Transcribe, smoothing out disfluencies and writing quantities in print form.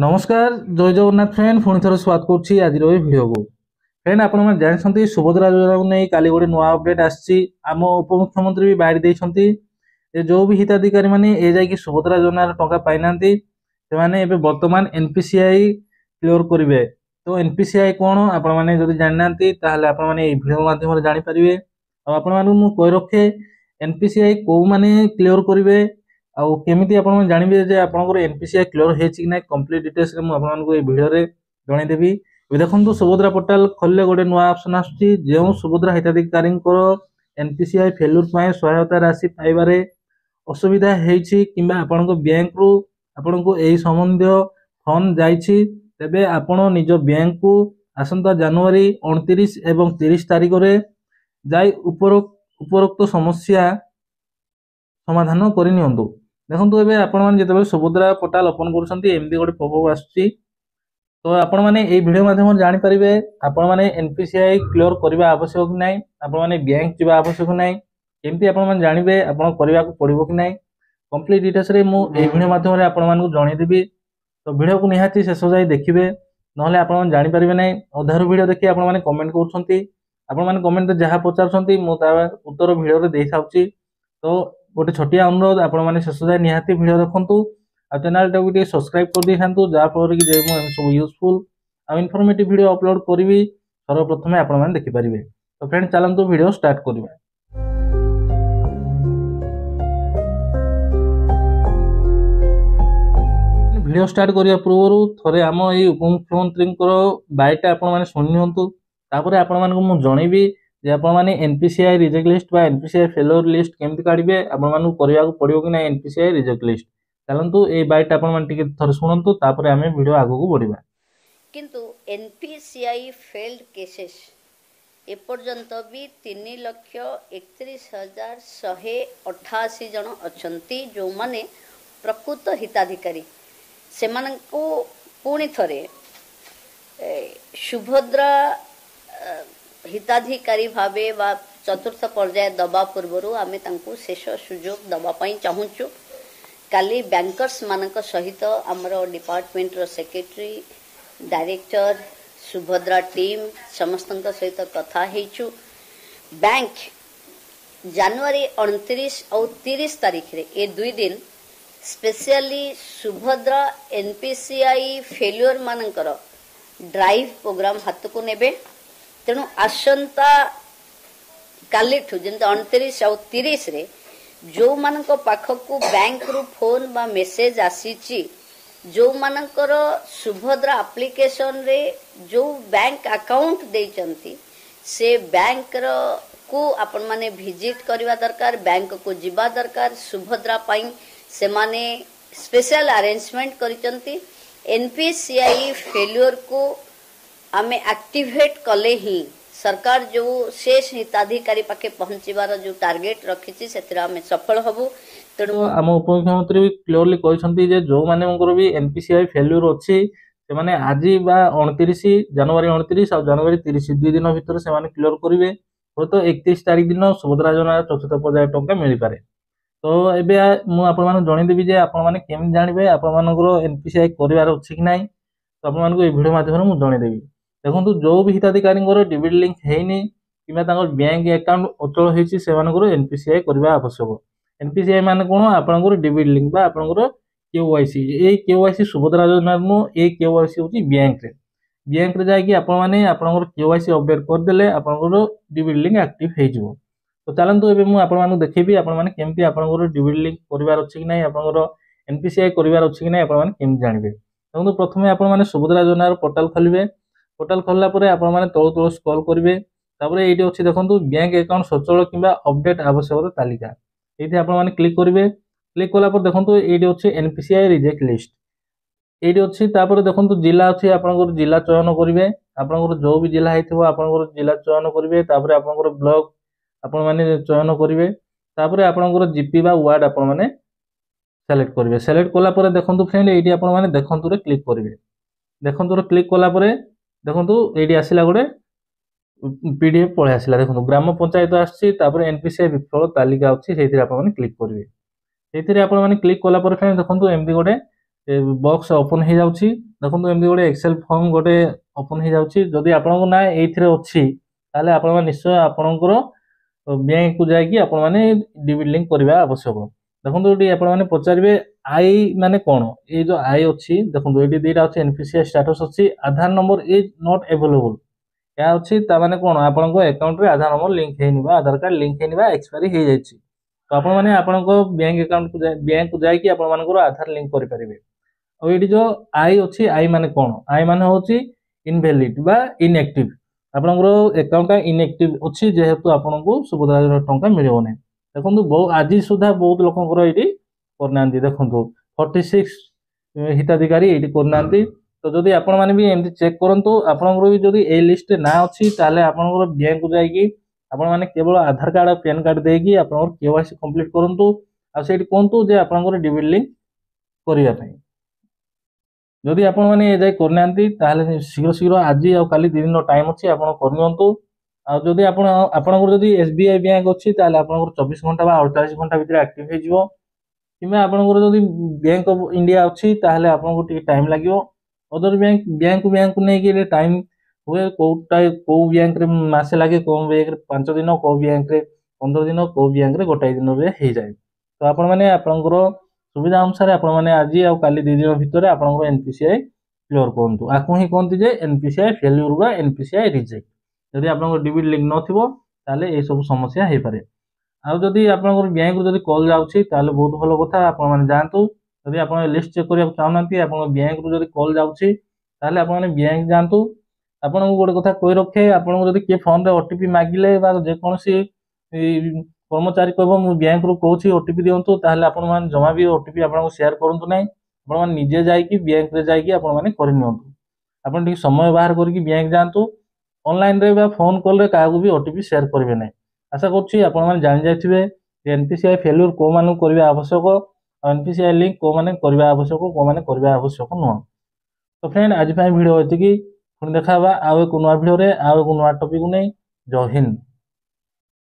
नमस्कार जय जगन्नाथ फ्रेंड पुणी थोड़ा स्वागत करुच्ची आज भिडियो को फ्रेंड आप जानते सुभद्रा योजना को नहीं काली गोटे नुआ अपडेट आम उपमुख्यमंत्री भी बाहरी देते जो भी हिताधिकारी मैंने ए जा सुभद्रा योजना टंका पाई से बर्तमान एनपीसीआई क्लियर करेंगे। तो एनपीसीआई कौन आपने जाना भिडियो माध्यम जानीपारे आपको रखे एनपीसीआई कौ मैंने क्लियर करेंगे आउ केमिति आपण जानबे जे आपनकर एनपीसीआई क्लियर हेछि कि नै कंप्लीट डिटेल्स रे मु आपनको ए वीडियो रे जणाई देबी। देखंतु सुभद्रा पोर्टल खोलले गोटे नुआ ऑप्शन आछी जे सुभद्रा हिताधिकारी एनपीसीआई फेल्यूर पाए सहायता राशि पाइबारे असुविधा हेछि किंबा आपनको बैंक रु आपनको एही संबंधी फोन जाइछि तेबे आपण निज बैंक को आसंता जनवरी 29 एवं 30 तारिख रे जाई उपरोक्त समस्या समाधान करनियंतु। देखो ए आपते सुभद्रा पोर्टाल ओपन करमती गोटे पॉपअप आसुची तो आपण मैंने वीडियो माध्यम जानीपारे आपण मैंने एनपीसीआई क्लियर करने आवश्यक कि ना आपण मैंने बैंक जावा आवश्यक ना केमती आपण जानवे आपण करने को पड़ो कि ना कंप्लीट डिटेल्स रे मु वीडियो माध्यम आपण जनईदेवी। तो वीडियो को निहाती शेष जाए देखिए ना आप जानीपारे ना अधार वीडियो देखिए आपने कमेंट कर कमेंट जहाँ पचार मुझे उत्तर वीडियो दे था। तो गोटे छोटिया अनुरोध आपने शेष जाए निहाती वीडियो देखूँ आ चैनल टाक सब्सक्राइब कर दी था जहाँफल कि सब यूजफुल आ इनफॉर्मेटिव वीडियो अपलोड करी सर्वप्रथम आपने देखिपारे। तो फ्रेंड चलतु वीडियो स्टार्ट करवा। वीडियो स्टार्ट करने पूर्व थे आम ये उपमुख्यमंत्री बायोटा आपने शुणुतापर आपको जनइबी जे आपने एनपीसीआई रिजेक्ट लिस्ट बा एनपीसीआई फेलोर लिस्ट केमती काढ़े आपको करने पड़ो कि ना एनपीसीआई रिजेक्ट लिस्ट चलतु ये बाइट आपने थोड़े शुणु तापर आम वीडियो आगू बढ़ा। किंतु एनपीसीआई फेल्ड केसेस एपर्यंत भी 3,31,188 जन अछंती जो माने प्रकृत हिताधिकारी से पुणी थरे सुभद्रा हिताधिकारी भावे वा चतुर्थ पर्याय दबा पूर्वर आमे तांको शेष सुजोग दबापाई चाहूचु। काली बैंकर्स मानक सहित आमर डिपार्टमेंट रो सेक्रेटरी डायरेक्टर सुभद्रा टीम समस्त सहित कथा हेचु। बैंक जनवरी 29 और 30 तारीख रे ए 2 दिन स्पेशली सुभद्रा एनपीसीआई फेल्यूर मानकर ड्राइव प्रोग्राम हाथ को नेबे। तेणु आसंता कालीठू जमी 29 और 30 रे जो मानक पाखकू बैंक रु फोन बा मेसेज आसीची जो मानकर सुभद्रा एप्लिकेशन रे जो बैंक अकाउंट देचंती से बैंक को आपण माने विजिट करवा दरकार बैंक को जीवा दरकार सुभद्रा पाई से माने स्पेशल अरेंजमेंट करिचंती। एनपीसीआई फेल्यूर को आमे एक्टिवेट कले ही सरकार जो शेष हिताधिकारी पाखे पहुंचीबार जो टार्गेट रखी से सफल हबु। तेणु आम उपमुख्यमंत्री भी क्लियरली कहते जो माने भी एनपीसीआई फेल्यूर अच्छी से माने आज बा 29 जनवरी 29 और जनवरी 30 2 दिन भितर से माने क्लियर करेंगे हो तो 31 तारीख दिन सुभद्रा योजना चतुर्थ पर्याय टंका मिल पारे। तो एबे मु आपन जनईदेवी जे आपन माने केम जानबे आपन एनपीसीआई करिवार अछि कि नाही तो आपन को ए वीडियो माध्यम मु जनईदेवी। देखो जो भी हिताधिकारी डिबिट लिंक हैनी कि बैंक अकाउंट अचल होती से एनपीसीआई करने आवश्यक। एनपीसीआई मान कौन आपंकर डिबिट लिंक बा आपंकर केवाईसी ये केवाईसी सुभद्रा योजना ये केवाईसी हूँ बैंक रे जाकि आपंकर केवाईसी अपडेट करदे आपंकर डिबिट लिंक एक्टिव हो। तो चलतु ए मुझे देखेबी आपमती आपंकर डिबिट लिंक करार अच्छी कि ना आपंकर एनपीसीआई करार अच्छी कि ना आपमती जानवे। देखो प्रथम आपने सुभद्रा योजना पोर्टाल खोलेंगे पोर्टाल खोलला परे आपण माने तळु तळु स्क्रॉल करिवे तापरे एठी अछि देखंतु बैंक अकाउंट सचल किबा अपडेट आवश्यकता तालिका एठी आपण माने क्लिक करिवे। क्लिक कला पर देखंतु एठी अछि एनपीसीआई रिजेक्ट लिस्ट एठी अछि तापरे देखंतु जिला अछि आपनकर जिला चयन करिवे आपनकर जो भी जिला हेथिबो आपनकर जिला चयन करिवे तापरे आपनकर ब्लॉक आपण माने चयन करिवे तापरे आपनकर जीपी बा वार्ड आपण माने सेलेक्ट करिवे। सेलेक्ट कला परे देखंतु फ्रेंड एठी आपण माने देखंतु रे क्लिक करिवे। देखंतु रे क्लिक कला परे देखो ये आसला गोटे पीडीएफ पलि आसला देखो ग्राम पंचायत आसपर एनपीसीआई विफल तालिका अच्छी से क्लिक करेंगे। से क्लिक कला फ्रेंड देखो एमती गोटे बॉक्स ओपन हो जाउछि देखंतु एमदी गोटे एक्सेल फॉर्म गोटे ओपन हो जाउछि जदि आपनको ना एइथिरे अछि ताले आपण माने निश्चय आपणकर बैंक को जाइए आपण माने डिबिट लिंक करबा आवश्यक देखो ये आपण माने पचारे आई माने कौन ये जो आई अच्छी देखो ये दुईटा अच्छी एनपीसीआई स्टेटस अच्छी आधार नंबर इज नॉट अवेलेबल या अच्छी ताने कौन आपण अकाउंट रे आधार नंबर लिंक हेनी आधार कार्ड लिंक हेनी एक्सपायरी हो जाइए तो आपण माने आपण बैंक अकाउंट को बैंक को जाइए आपण मानकर आधार लिंक करि परिबे और ये जो आई अच्छी आई माने कौन आई माने होची इनवैलिड बा इनएक्टिव आपणकर अकाउंट इनएक्टिव अच्छी जेहेतु आपको सुभद्रा योजना टंका मिलिବ नहीं देखो आज सुधा बहुत लोकंर ये करना देखो 46 हिताधिकारी ये करना तो जदि आपण मैंने भी एमती चेक करूँ आपंकर भी जदि ए लिस्ट ना अच्छी ताले आपंकर बैंक को जाइए आपण मैंने केवल आधार कार्ड और पैन कार्ड देगी आपंकर केवाईसी कंप्लीट करूँ आ कहतु जे आपंकर डिबिट लिंक करने जदि आपण मैंने ए जाए करना शीघ्र शीघ्र आज आ काली 2 दिन टाइम अच्छी आप करनियंतु जदि आपणकर जदि एसबीआई बैंक अच्छी ताले आपणकर 24 घंटा बा 48 घंटा भीतर एक्टिव हो जिवो किबा आपणकर जदि बैंक ऑफ इंडिया अच्छी ताले आपणको टिके टाइम लागिवो अदर बैंक नै कि टाइम हुए को बैंक रे मासे लागे को बैंक रे 5 दिन को बैंक रे 15 दिन को बैंक रे गोटाई दिन रे हे जाय तो आपण माने आपणकर सुविधा अनुसार आपण माने आज आ काली 2 दिन भितर आपणकर एनपीसीआई क्लियर करंतु आकु ही कहंती जे एनपीसीआई फेल्यूर बा एनपीसीआई रिजेक्ट जदि आपणकर डिबिट लिंक नथिबो ताले ए सब समस्या हे पारे आ जदि आपणकर बैंक रो जदि कॉल जाउछि ताले बहुत भलो कथा आपण माने जानतु जदि आपण लिस्ट चेक करिया चाहनांती आपण बैंक रो जदि कॉल जाउछि ताले आपण माने बैंक जानतु आपण गोटे कथा कहि रखे आपण जदि के फोन रे ओटीपी मागिले बा जे कोनसी कर्मचारी कहबो मु बैंक रो कहूछि ओटीपी दियंतु ताले आपण माने जमा भी ओटीपी आपण शेयर करंतु नै आपण माने निजे जाई कि बैंक रे जाई कि आपण माने करि नियंतु आपण ठीक समय बाहर करके बैंक जानतु ऑनलाइन रे बा फोन कॉल रे कागु भी ओटीपी शेयर करबे नै आशा करछि आपण माने जानि जायथिबे जे एनपीसीआई फेल्यूर को मानु करबा आवश्यक और एनपीसीआई लिंक को माने करबा आवश्यक को माने करबा आवश्यक न तो फ्रेंड आज वीडियो एतिकी पुणी देखा आउ एक नुआ वीडियो रे आउ एक नुआ टॉपिक नै जय हिंद।